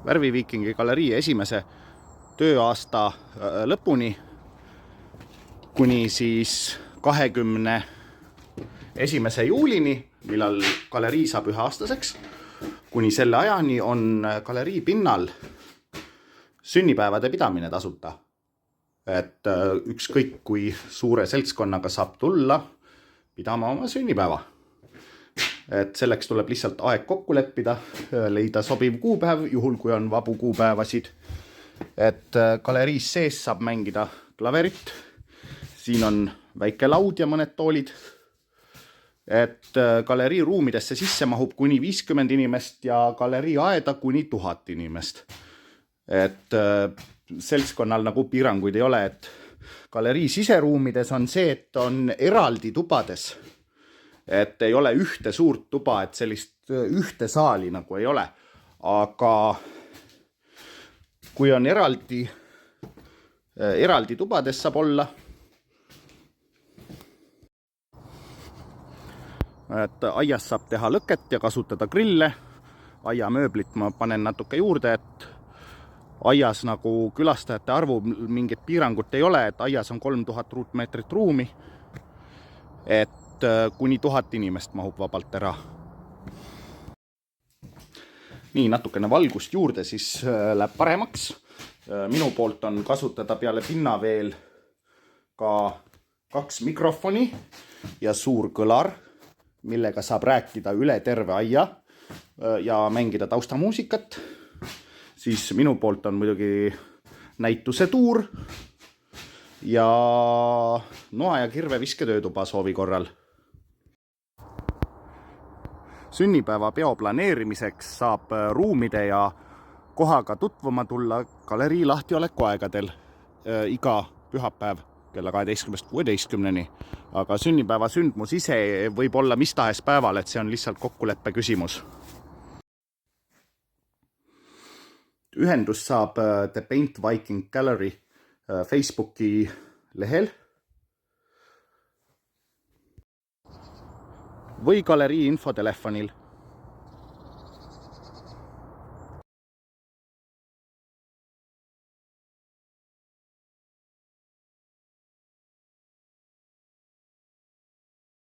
Värviviikingi galerii esimese tööaasta lõpuni kuni siis 21. juulini, millal galerii saab üheaastaseks. Kuni selle ajani on galerii pinnal sünnipäevade pidamine tasuta. Et ükskõik kui suure seltskonnaga saab tulla pidama oma sünnipäeva. Et selleks tuleb lihtsalt aeg kokku leppida, leida sobiv kuupäev, juhul kui on vabu kuupäevasid. Et galeriis sees saab mängida klaverit. Siin on väike laud ja mõned toolid. Et galerii ruumidesse sisse mahub kuni 50 inimest ja galerii aeda kuni 1000 inimest. Et seltskonnal nagu piiranguid ei ole, et galerii siseruumides on see, et on eraldi tubades. Et ei ole ühte suurt tuba, et sellist ühte saali nagu ei ole. Aga kui on eraldi tubades saab olla, et aias saab teha lõket ja kasutada grille. Aia mööblit ma panen natuke juurde, et aias nagu külastajate arvu mingit piirangut ei ole, et aias on 3000 ruutmeetrit ruumi, et kuni 1000 inimest mahub vabalt ära. Nii, natukene valgust juurde, siis läheb paremaks. Minu poolt on kasutada peale pinna veel ka 2 mikrofoni ja suur kõlar, millega saab rääkida üle terve aia ja mängida taustamuusikat. Siis minu poolt on muidugi näituse tuur ja noa ja kirve visketöötuba soovi korral. Sünnipäeva peo planeerimiseks saab ruumide ja kohaga tutvuma tulla galerii lahtioleku aegadel iga pühapäev kella 12-16. Aga sünnipäeva sündmus ise võib olla mis tahes päeval, et see on lihtsalt kokkuleppe küsimus. Ühendus saab The Paint Viking Gallery Facebooki lehel või galerii infotelefonil